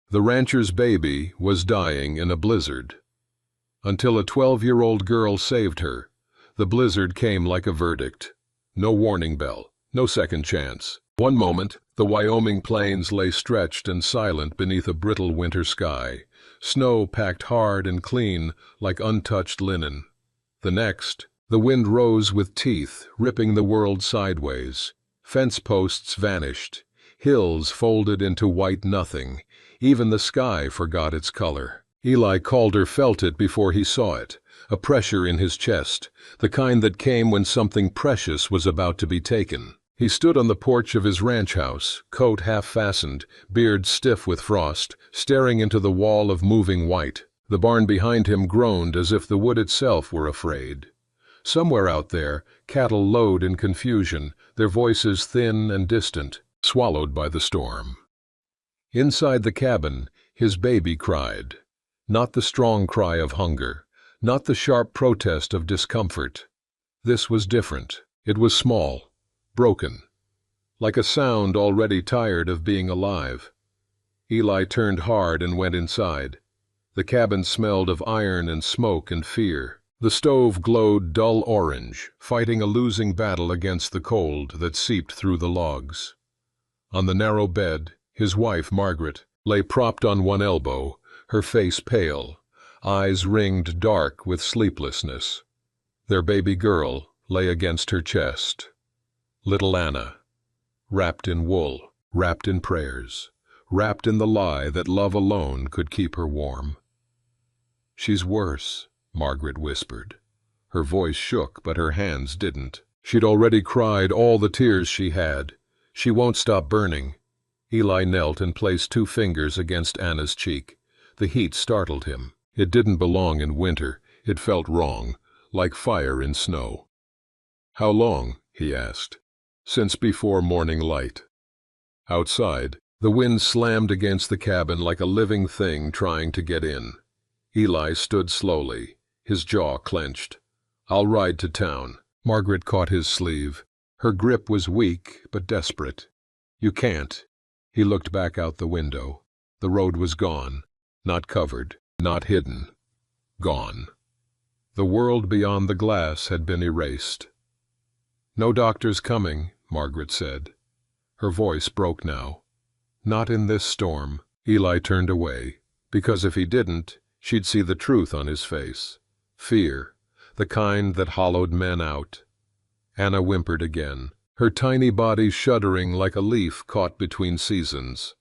The rancher's baby was dying in a blizzard. Until a 12-year-old girl saved her, the blizzard came like a verdict. No warning bell, no second chance. One moment, the Wyoming plains lay stretched and silent beneath a brittle winter sky, snow packed hard and clean like untouched linen. The next, the wind rose with teeth, ripping the world sideways. Fence posts vanished, hills folded into white nothing, even the sky forgot its color. Eli Calder felt it before he saw it, a pressure in his chest, the kind that came when something precious was about to be taken. He stood on the porch of his ranch house, coat half-fastened, beard stiff with frost, staring into the wall of moving white. The barn behind him groaned as if the wood itself were afraid. Somewhere out there, cattle lowed in confusion, their voices thin and distant, swallowed by the storm. Inside the cabin, his baby cried. Not the strong cry of hunger, not the sharp protest of discomfort. This was different. It was small, broken, like a sound already tired of being alive. Eli turned hard and went inside. The cabin smelled of iron and smoke and fear. The stove glowed dull orange, fighting a losing battle against the cold that seeped through the logs. On the narrow bed, his wife, Margaret, lay propped on one elbow, her face pale, eyes ringed dark with sleeplessness. Their baby girl lay against her chest. Little Anna, wrapped in wool, wrapped in prayers, wrapped in the lie that love alone could keep her warm. "She's worse," Margaret whispered. Her voice shook, but her hands didn't. She'd already cried all the tears she had. She won't stop burning. Eli knelt and placed 2 fingers against Anna's cheek. The heat startled him. It didn't belong in winter. It felt wrong, like fire in snow. "How long?" he asked. "Since before morning light." Outside, the wind slammed against the cabin like a living thing trying to get in. Eli stood slowly, his jaw clenched. "I'll ride to town." Margaret caught his sleeve. Her grip was weak but desperate. "You can't." He looked back out the window. The road was gone. Not covered, not hidden. Gone. The world beyond the glass had been erased. "No doctor's coming," Margaret said. Her voice broke now. "Not in this storm." Eli turned away, because if he didn't, she'd see the truth on his face. Fear, the kind that hollowed men out. Anna whimpered again, her tiny body shuddering like a leaf caught between seasons.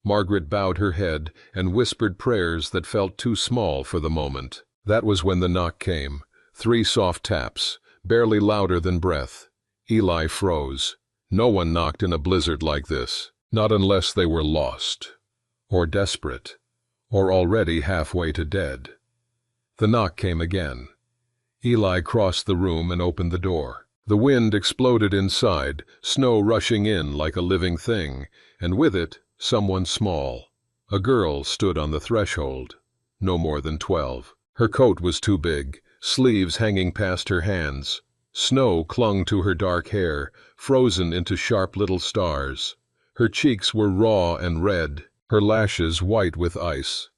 Margaret bowed her head and whispered prayers that felt too small for the moment. That was when the knock came. 3 soft taps, barely louder than breath. Eli froze. No one knocked in a blizzard like this, not unless they were lost, or desperate, or already halfway to dead. The knock came again. Eli crossed the room and opened the door. The wind exploded inside, snow rushing in like a living thing, and with it, someone small. A girl stood on the threshold, no more than 12. Her coat was too big, sleeves hanging past her hands. Snow clung to her dark hair, frozen into sharp little stars. Her cheeks were raw and red, her lashes white with ice.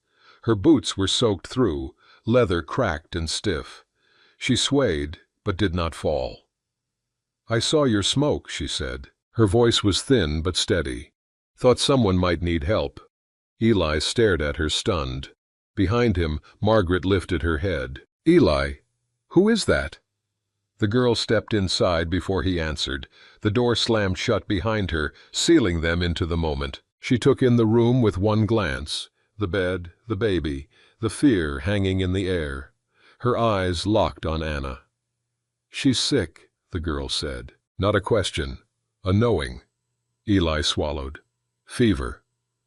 Her boots were soaked through, leather cracked and stiff. She swayed, but did not fall. "I saw your smoke," she said. Her voice was thin but steady. "Thought someone might need help." Eli stared at her, stunned. Behind him, Margaret lifted her head. "Eli, who is that?" The girl stepped inside before he answered. The door slammed shut behind her, sealing them into the moment. She took in the room with one glance, the bed, the baby, the fear hanging in the air. Her eyes locked on Anna. "She's sick," the girl said. Not a question, a knowing. Eli swallowed. "Fever."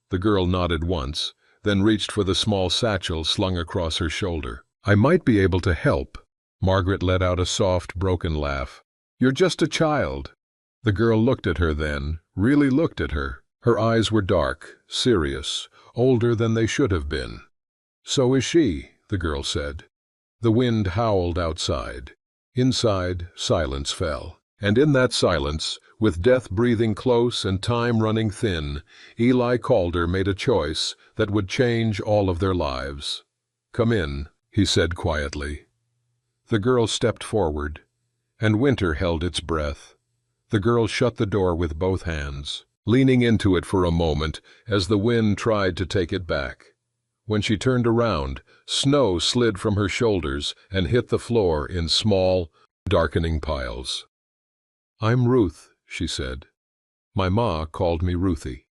The girl nodded once, then reached for the small satchel slung across her shoulder. "I might be able to help." Margaret let out a soft, broken laugh. "You're just a child." The girl looked at her then, really looked at her. Her eyes were dark, serious, older than they should have been. "So is she," the girl said. The wind howled outside. Inside, silence fell. And in that silence, With death breathing close and time running thin, Eli Calder made a choice that would change all of their lives. "Come in," he said quietly. The girl stepped forward, and winter held its breath. The girl shut the door with both hands, leaning into it for a moment as the wind tried to take it back. When she turned around, snow slid from her shoulders and hit the floor in small, darkening piles. "I'm Ruth," she said. "My ma called me Ruthie."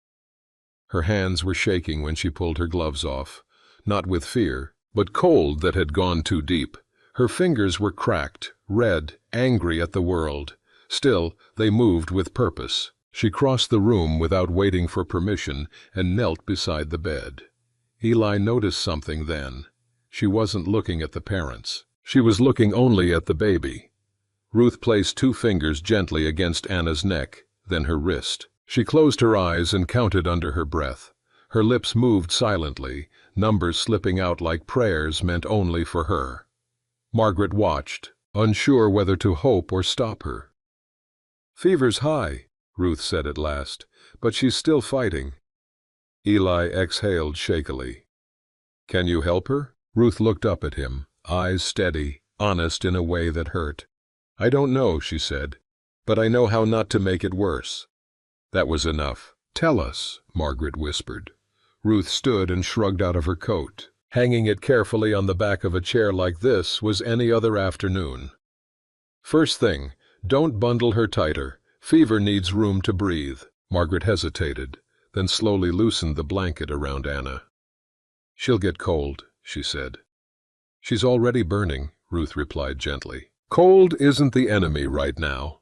Her hands were shaking when she pulled her gloves off, not with fear, but cold that had gone too deep. Her fingers were cracked, red, angry at the world. Still, they moved with purpose. She crossed the room without waiting for permission and knelt beside the bed. Eli noticed something then. She wasn't looking at the parents. She was looking only at the baby. Ruth placed 2 fingers gently against Anna's neck, then her wrist. She closed her eyes and counted under her breath. Her lips moved silently, numbers slipping out like prayers meant only for her. Margaret watched, unsure whether to hope or stop her. "Fever's high," Ruth said at last, "but she's still fighting." Eli exhaled shakily. "Can you help her?" Ruth looked up at him, eyes steady, honest in a way that hurt. "I don't know," she said, "but I know how not to make it worse." That was enough. "Tell us," Margaret whispered. Ruth stood and shrugged out of her coat. Hanging it carefully on the back of a chair like this was any other afternoon. "First thing, don't bundle her tighter. Fever needs room to breathe." Margaret hesitated, then slowly loosened the blanket around Anna. "She'll get cold," she said. "She's already burning," Ruth replied gently. "Cold isn't the enemy right now."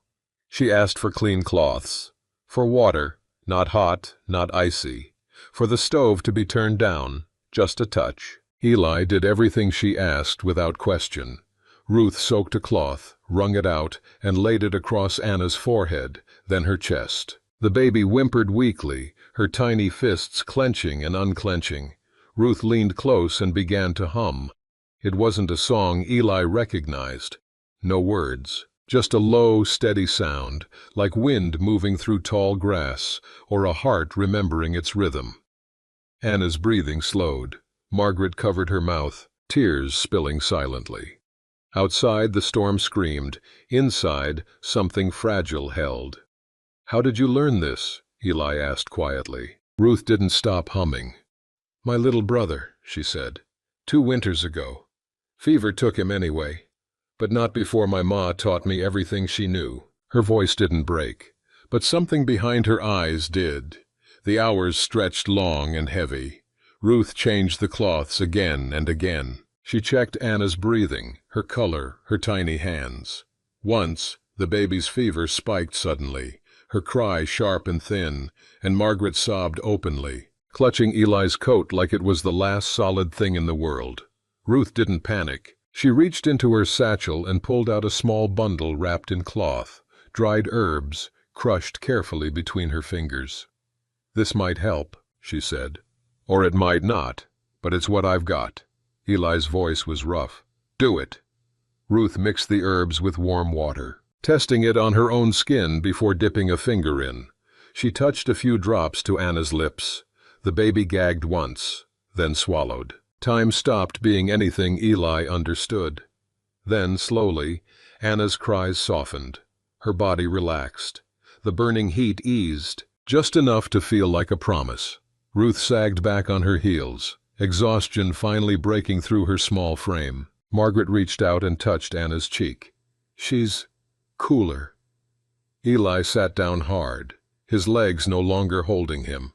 She asked for clean cloths, for water, not hot, not icy, for the stove to be turned down, just a touch. Eli did everything she asked without question. Ruth soaked a cloth, wrung it out, and laid it across Anna's forehead, then her chest. The baby whimpered weakly, her tiny fists clenching and unclenching. Ruth leaned close and began to hum. It wasn't a song Eli recognized. No words, just a low, steady sound, like wind moving through tall grass, or a heart remembering its rhythm. Anna's breathing slowed. Margaret covered her mouth, tears spilling silently. Outside, the storm screamed. Inside, something fragile held. "How did you learn this?" Eli asked quietly. Ruth didn't stop humming. "My little brother," she said. 2 winters ago. Fever took him anyway. But not before my ma taught me everything she knew." Her voice didn't break, but something behind her eyes did. The hours stretched long and heavy. Ruth changed the cloths again and again. She checked Anna's breathing, her color, her tiny hands. Once, the baby's fever spiked suddenly, her cry sharp and thin, and Margaret sobbed openly, clutching Eli's coat like it was the last solid thing in the world. Ruth didn't panic. She reached into her satchel and pulled out a small bundle wrapped in cloth, dried herbs, crushed carefully between her fingers. "This might help," she said. "Or it might not, but it's what I've got." Eli's voice was rough. "Do it." Ruth mixed the herbs with warm water, testing it on her own skin before dipping a finger in. She touched a few drops to Anna's lips. The baby gagged once, then swallowed. Time stopped being anything Eli understood. Then, slowly, Anna's cries softened. Her body relaxed. The burning heat eased, just enough to feel like a promise. Ruth sagged back on her heels, exhaustion finally breaking through her small frame. Margaret reached out and touched Anna's cheek. "She's cooler." Eli sat down hard, his legs no longer holding him.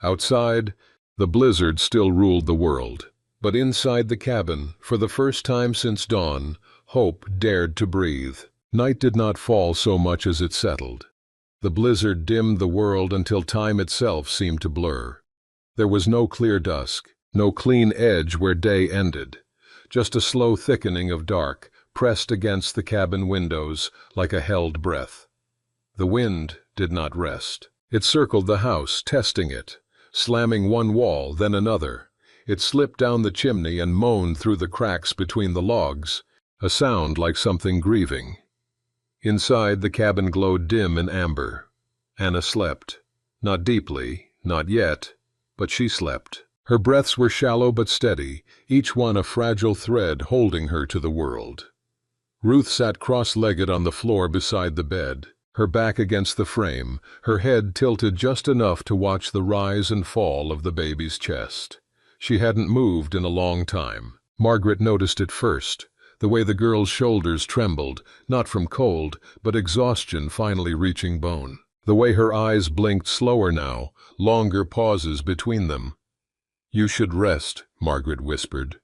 Outside, the blizzard still ruled the world. But inside the cabin, for the first time since dawn, hope dared to breathe. Night did not fall so much as it settled. The blizzard dimmed the world until time itself seemed to blur. There was no clear dusk, no clean edge where day ended, just a slow thickening of dark pressed against the cabin windows like a held breath. The wind did not rest. It circled the house, testing it, slamming one wall, then another. It slipped down the chimney and moaned through the cracks between the logs, a sound like something grieving. Inside, the cabin glowed dim and amber, Anna slept. Not deeply, not yet, but she slept. Her breaths were shallow but steady, each one a fragile thread holding her to the world. Ruth sat cross-legged on the floor beside the bed, her back against the frame, her head tilted just enough to watch the rise and fall of the baby's chest. She hadn't moved in a long time. Margaret noticed it first, the way the girl's shoulders trembled, not from cold, but exhaustion finally reaching bone. The way her eyes blinked slower now, longer pauses between them. "You should rest," Margaret whispered.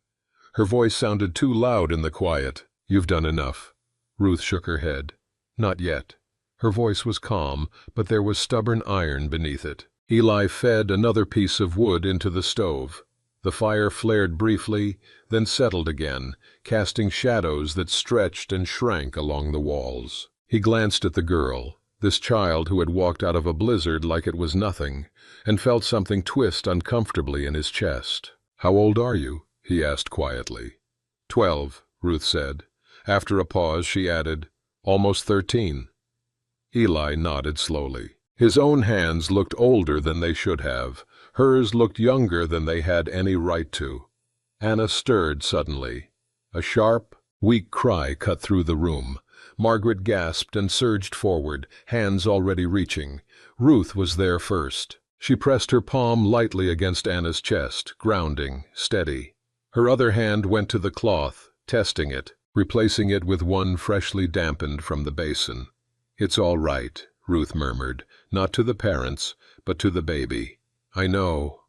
Her voice sounded too loud in the quiet. "You've done enough." Ruth shook her head. "Not yet." Her voice was calm, but there was stubborn iron beneath it. Eli fed another piece of wood into the stove. The fire flared briefly, then settled again, casting shadows that stretched and shrank along the walls. He glanced at the girl, this child who had walked out of a blizzard like it was nothing, and felt something twist uncomfortably in his chest. "How old are you?" he asked quietly. 12, Ruth said. After a pause, she added, "Almost 13. Eli nodded slowly. His own hands looked older than they should have. Hers looked younger than they had any right to. Anna stirred suddenly. A sharp, weak cry cut through the room. Margaret gasped and surged forward, hands already reaching. Ruth was there first. She pressed her palm lightly against Anna's chest, grounding, steady. Her other hand went to the cloth, testing it, replacing it with one freshly dampened from the basin. "It's all right," Ruth murmured, not to the parents, but to the baby. I know.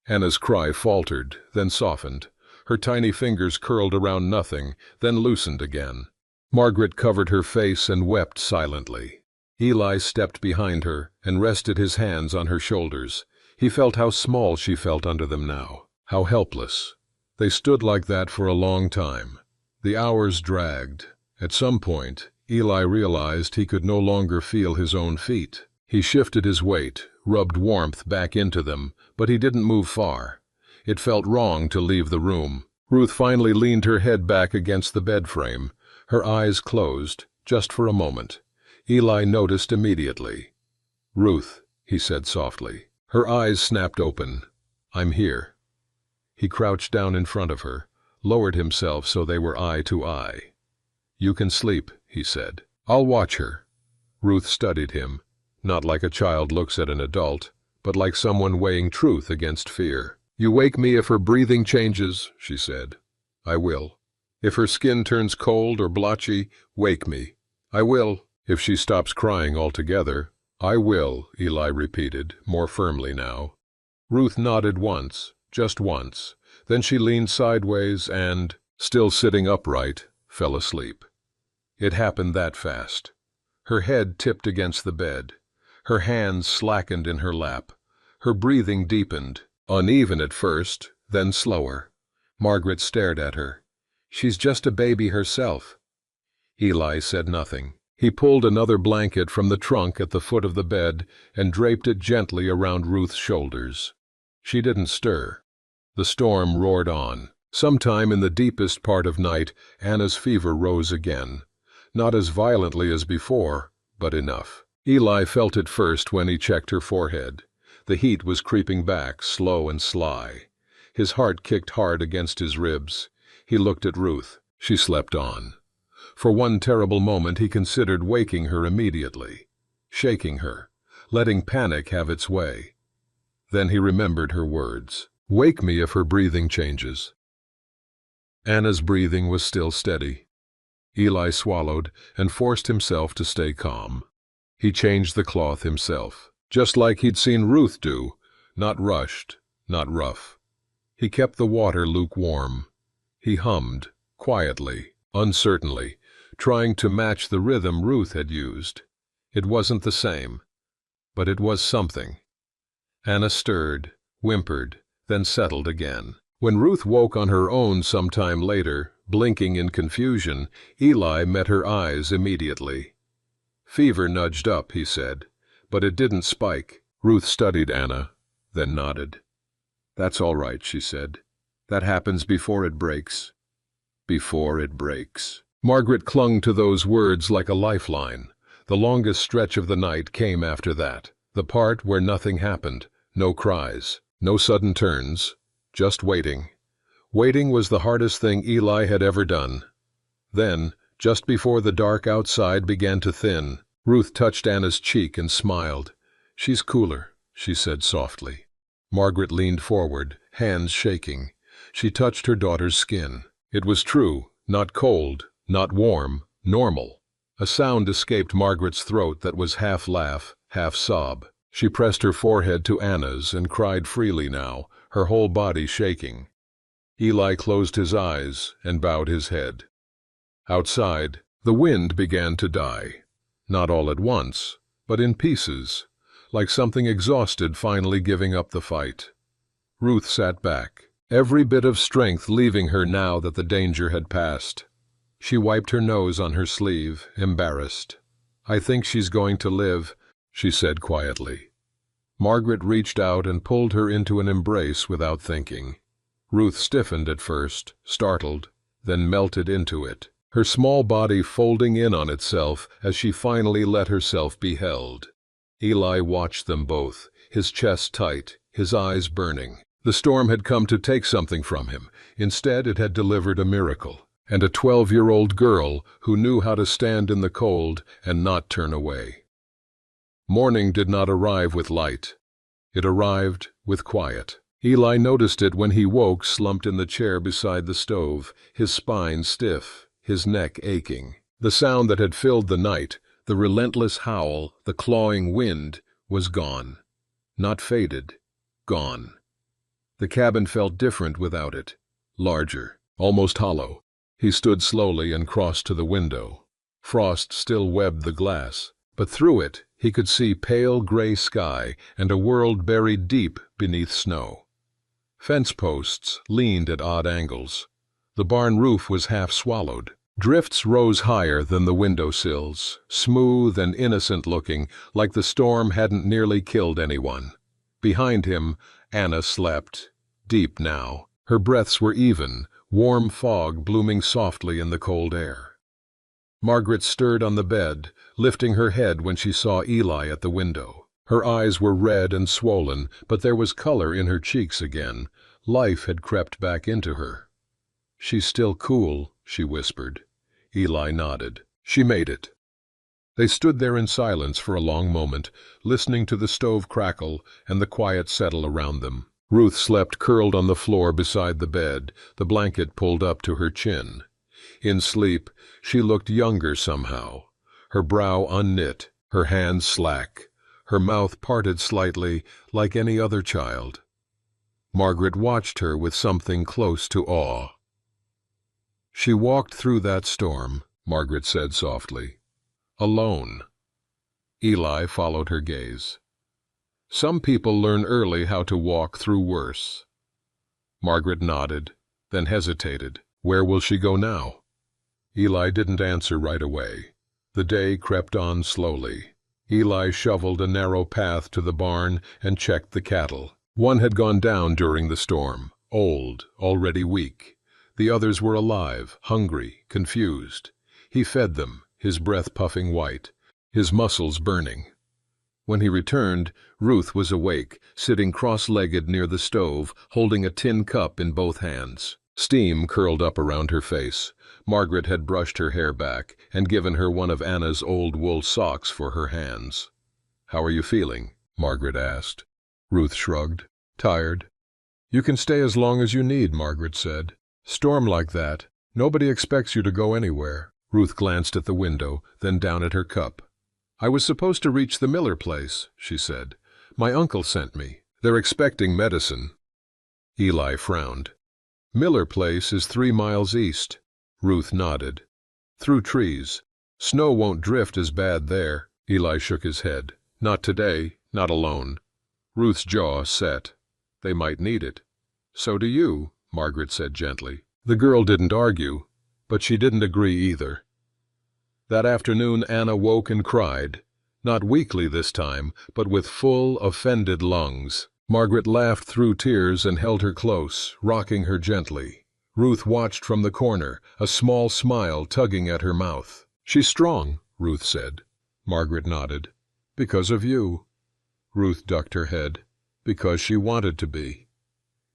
Anna's cry faltered, then softened. Her tiny fingers curled around nothing, then loosened again. Margaret covered her face and wept silently. Eli stepped behind her and rested his hands on her shoulders. He felt how small she felt under them now, how helpless. They stood like that for a long time. The hours dragged. At some point, Eli realized he could no longer feel his own feet. He shifted his weight, rubbed warmth back into them, but he didn't move far. It felt wrong to leave the room. Ruth finally leaned her head back against the bed frame. Her eyes closed, just for a moment. Eli noticed immediately. "Ruth," he said softly. Her eyes snapped open. "I'm here." He crouched down in front of her, lowered himself so they were eye to eye. "You can sleep," he said. "I'll watch her." Ruth studied him, not like a child looks at an adult, but like someone weighing truth against fear. "You wake me if her breathing changes," she said. "I will. If her skin turns cold or blotchy, wake me." "I will." "If she stops crying altogether." "I will," Eli repeated, more firmly now. Ruth nodded once, just once. Then she leaned sideways and, still sitting upright, fell asleep. It happened that fast. Her head tipped against the bed. Her hands slackened in her lap. Her breathing deepened, uneven at first, then slower. Margaret stared at her. "She's just a baby herself." Eli said nothing. He pulled another blanket from the trunk at the foot of the bed and draped it gently around Ruth's shoulders. She didn't stir. The storm roared on. Sometime in the deepest part of night, Anna's fever rose again. Not as violently as before, but enough. Eli felt it first when he checked her forehead. The heat was creeping back, slow and sly. His heart kicked hard against his ribs. He looked at Ruth. She slept on. For one terrible moment he considered waking her immediately, shaking her, letting panic have its way. Then he remembered her words. "Wake me if her breathing changes." Anna's breathing was still steady. Eli swallowed and forced himself to stay calm. He changed the cloth himself, just like he'd seen Ruth do, not rushed, not rough. He kept the water lukewarm. He hummed, quietly, uncertainly, trying to match the rhythm Ruth had used. It wasn't the same, but it was something. Anna stirred, whimpered, then settled again. When Ruth woke on her own some time later, blinking in confusion, Eli met her eyes immediately. "Fever nudged up," he said, "but it didn't spike." Ruth studied Anna, then nodded. "That's all right," she said. "That happens before it breaks." Before it breaks. Margaret clung to those words like a lifeline. The longest stretch of the night came after that, the part where nothing happened, no cries, no sudden turns, just waiting. Waiting was the hardest thing Eli had ever done. Then, just before the dark outside began to thin, Ruth touched Anna's cheek and smiled. "She's cooler," she said softly. Margaret leaned forward, hands shaking. She touched her daughter's skin. It was true, not cold, not warm, normal. A sound escaped Margaret's throat that was half laugh, half sob. She pressed her forehead to Anna's and cried freely now, her whole body shaking. Eli closed his eyes and bowed his head. Outside, the wind began to die. Not all at once, but in pieces, like something exhausted finally giving up the fight. Ruth sat back, every bit of strength leaving her now that the danger had passed. She wiped her nose on her sleeve, embarrassed. "I think she's going to live," she said quietly. Margaret reached out and pulled her into an embrace without thinking. Ruth stiffened at first, startled, then melted into it, her small body folding in on itself as she finally let herself be held. Eli watched them both, his chest tight, his eyes burning. The storm had come to take something from him. Instead, it had delivered a miracle. And a 12-year-old girl who knew how to stand in the cold and not turn away. Morning did not arrive with light. It arrived with quiet. Eli noticed it when he woke slumped in the chair beside the stove, his spine stiff, his neck aching. The sound that had filled the night, the relentless howl, the clawing wind, was gone. Not faded, gone. The cabin felt different without it, larger, almost hollow. He stood slowly and crossed to the window. Frost still webbed the glass, but through it he could see pale gray sky and a world buried deep beneath snow. Fence posts leaned at odd angles. The barn roof was half swallowed. Drifts rose higher than the window sills, smooth and innocent looking, like the storm hadn't nearly killed anyone. Behind him, Anna slept, deep now. Her breaths were even, warm fog blooming softly in the cold air. Margaret stirred on the bed, lifting her head when she saw Eli at the window. Her eyes were red and swollen, but there was color in her cheeks again. Life had crept back into her. "She's still cool," she whispered. Eli nodded. "She made it." They stood there in silence for a long moment, listening to the stove crackle and the quiet settle around them. Ruth slept curled on the floor beside the bed, the blanket pulled up to her chin. In sleep, she looked younger somehow, her brow unknit, her hands slack, her mouth parted slightly like any other child. Margaret watched her with something close to awe. "She walked through that storm," Margaret said softly. "Alone." Eli followed her gaze. "Some people learn early how to walk through worse." Margaret nodded, then hesitated. Where will she go now? Eli didn't answer right away. The day crept on slowly. Eli shoveled a narrow path to the barn and checked the cattle. One had gone down during the storm, old, already weak. The others were alive, hungry, confused. He fed them, his breath puffing white, his muscles burning. When he returned, Ruth was awake, sitting cross-legged near the stove, holding a tin cup in both hands. Steam curled up around her face. Margaret had brushed her hair back and given her one of Anna's old wool socks for her hands. "How are you feeling?" Margaret asked. Ruth shrugged. "Tired." "You can stay as long as you need," Margaret said. "Storm like that, nobody expects you to go anywhere." Ruth glanced at the window, then down at her cup. "I was supposed to reach the Miller place," she said. "My uncle sent me. They're expecting medicine." Eli frowned. "Miller place is 3 miles east." Ruth nodded. "Through trees. Snow won't drift as bad there." Eli shook his head. "Not today, not alone." Ruth's jaw set. "They might need it." "So do you," Margaret said gently. The girl didn't argue, but she didn't agree either. That afternoon Anna woke and cried, not weakly this time, but with full, offended lungs. Margaret laughed through tears and held her close, rocking her gently. Ruth watched from the corner, a small smile tugging at her mouth. "She's strong," Ruth said. Margaret nodded. Because of you. Ruth ducked her head. Because she wanted to be.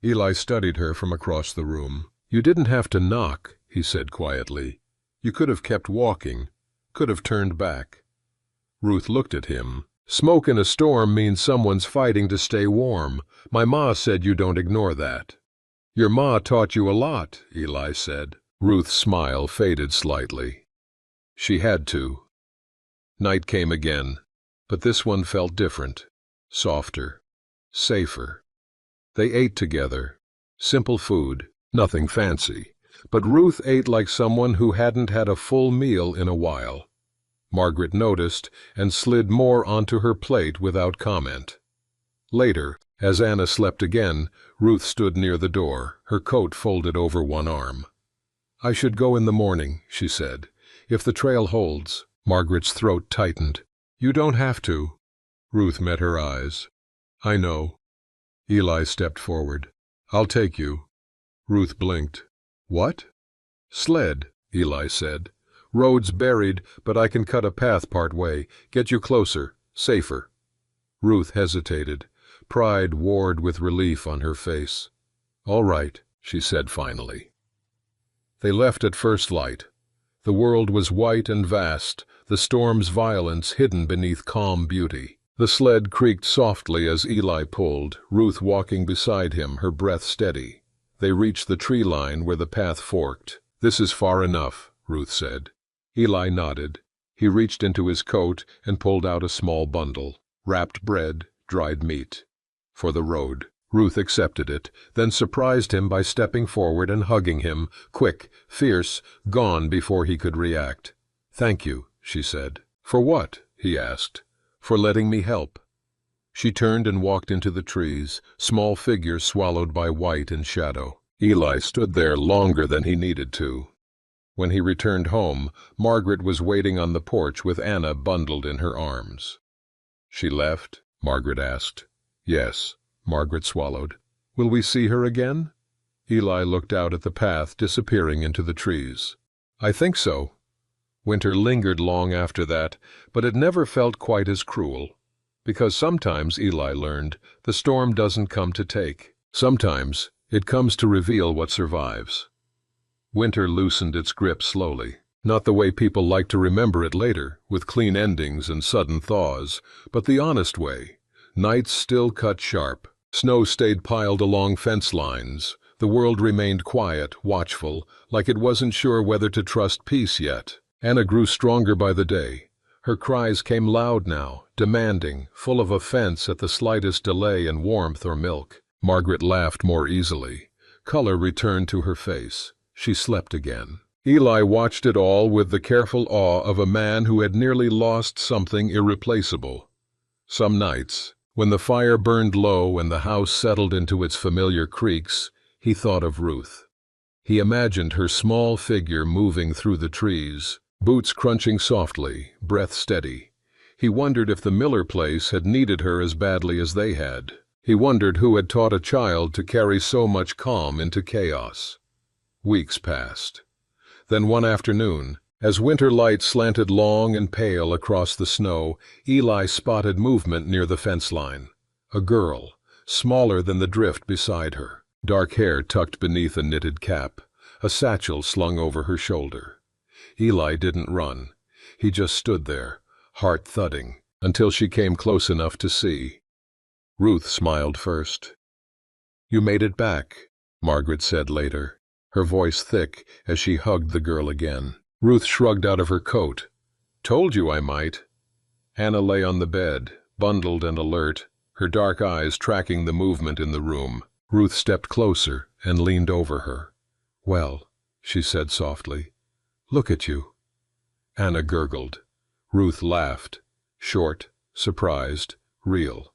Eli studied her from across the room. You didn't have to knock, he said quietly. You could have kept walking, could have turned back. Ruth looked at him. Smoke in a storm means someone's fighting to stay warm. My ma said you don't ignore that. Your ma taught you a lot, Eli said. Ruth's smile faded slightly. She had to. Night came again, but this one felt different, softer, safer. They ate together. Simple food, nothing fancy, but Ruth ate like someone who hadn't had a full meal in a while. Margaret noticed and slid more onto her plate without comment. Later, as Anna slept again, Ruth stood near the door, her coat folded over one arm. I should go in the morning, she said. If the trail holds. Margaret's throat tightened. You don't have to. Ruth met her eyes. I know. Eli stepped forward. I'll take you. Ruth blinked. What? Sled, Eli said. Road's buried, but I can cut a path part way, get you closer, safer. Ruth hesitated. Pride warred with relief on her face. All right, she said finally. They left at first light. The world was white and vast, the storm's violence hidden beneath calm beauty. The sled creaked softly as Eli pulled, Ruth walking beside him, her breath steady. They reached the tree line where the path forked. This is far enough, Ruth said. Eli nodded. He reached into his coat and pulled out a small bundle. Wrapped bread, dried meat. For the road. Ruth accepted it, then surprised him by stepping forward and hugging him, quick, fierce, gone before he could react. Thank you, she said. For what? He asked. For letting me help. She turned and walked into the trees, small figure swallowed by white and shadow. Eli stood there longer than he needed to. When he returned home, Margaret was waiting on the porch with Anna bundled in her arms. She left? Margaret asked. Yes. Margaret swallowed. Will we see her again? Eli looked out at the path disappearing into the trees. I think so. Winter lingered long after that, but it never felt quite as cruel. Because sometimes, Eli learned, the storm doesn't come to take. Sometimes it comes to reveal what survives. Winter loosened its grip slowly. Not the way people like to remember it later, with clean endings and sudden thaws, but the honest way. Nights still cut sharp. Snow stayed piled along fence lines. The world remained quiet, watchful, like it wasn't sure whether to trust peace yet. Anna grew stronger by the day. Her cries came loud now, demanding, full of offense at the slightest delay in warmth or milk. Margaret laughed more easily. Color returned to her face. She slept again. Eli watched it all with the careful awe of a man who had nearly lost something irreplaceable. Some nights, when the fire burned low and the house settled into its familiar creaks, he thought of Ruth. He imagined her small figure moving through the trees, boots crunching softly, breath steady. He wondered if the Miller place had needed her as badly as they had. He wondered who had taught a child to carry so much calm into chaos. Weeks passed. Then one afternoon, as winter light slanted long and pale across the snow, Eli spotted movement near the fence line. A girl, smaller than the drift beside her, dark hair tucked beneath a knitted cap, a satchel slung over her shoulder. Eli didn't run. He just stood there, heart thudding, until she came close enough to see. Ruth smiled first. You made it back, Margaret said later, her voice thick as she hugged the girl again. Ruth shrugged out of her coat. Told you I might. Anna lay on the bed, bundled and alert, her dark eyes tracking the movement in the room. Ruth stepped closer and leaned over her. Well, she said softly, look at you. Anna gurgled. Ruth laughed, short, surprised, real.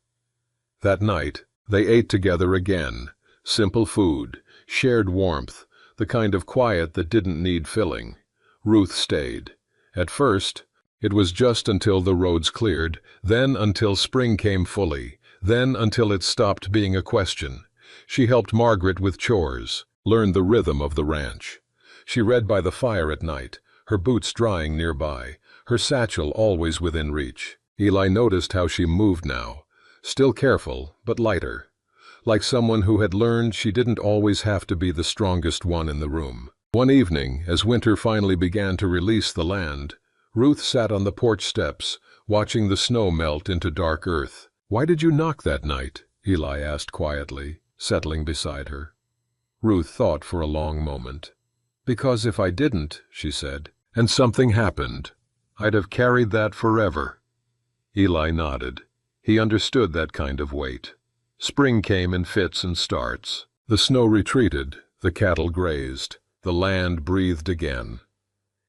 That night, they ate together again. Simple food, shared warmth, the kind of quiet that didn't need filling. Ruth stayed. At first, it was just until the roads cleared, then until spring came fully, then until it stopped being a question. She helped Margaret with chores, learned the rhythm of the ranch. She read by the fire at night, her boots drying nearby, her satchel always within reach. Eli noticed how she moved now, still careful, but lighter, like someone who had learned she didn't always have to be the strongest one in the room. One evening, as winter finally began to release the land, Ruth sat on the porch steps, watching the snow melt into dark earth. "Why did you knock that night?" Eli asked quietly, settling beside her. Ruth thought for a long moment. "Because if I didn't," she said, "and something happened, I'd have carried that forever." Eli nodded. He understood that kind of weight. Spring came in fits and starts. The snow retreated, the cattle grazed, the land breathed again.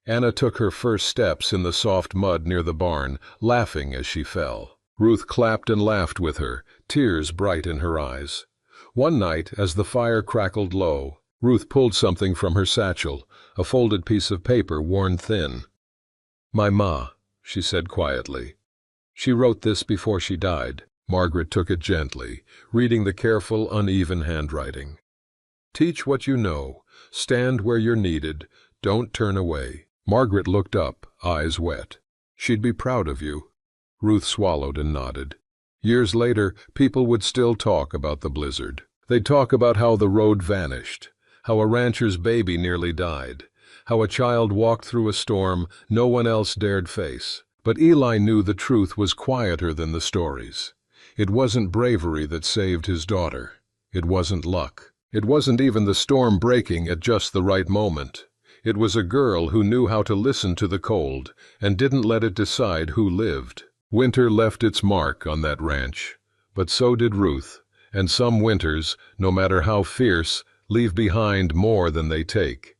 Anna took her first steps in the soft mud near the barn, laughing as she fell. Ruth clapped and laughed with her, tears bright in her eyes. One night, as the fire crackled low, Ruth pulled something from her satchel, a folded piece of paper worn thin. "My ma," she said quietly. "She wrote this before she died." Margaret took it gently, reading the careful, uneven handwriting. "Teach what you know. Stand where you're needed. Don't turn away." Margaret looked up, eyes wet. "She'd be proud of you." Ruth swallowed and nodded. Years later, people would still talk about the blizzard. They'd talk about how the road vanished, how a rancher's baby nearly died, how a child walked through a storm no one else dared face. But Eli knew the truth was quieter than the stories. It wasn't bravery that saved his daughter. It wasn't luck. It wasn't even the storm breaking at just the right moment. It was a girl who knew how to listen to the cold and didn't let it decide who lived. Winter left its mark on that ranch, but so did Ruth, and some winters, no matter how fierce, leave behind more than they take.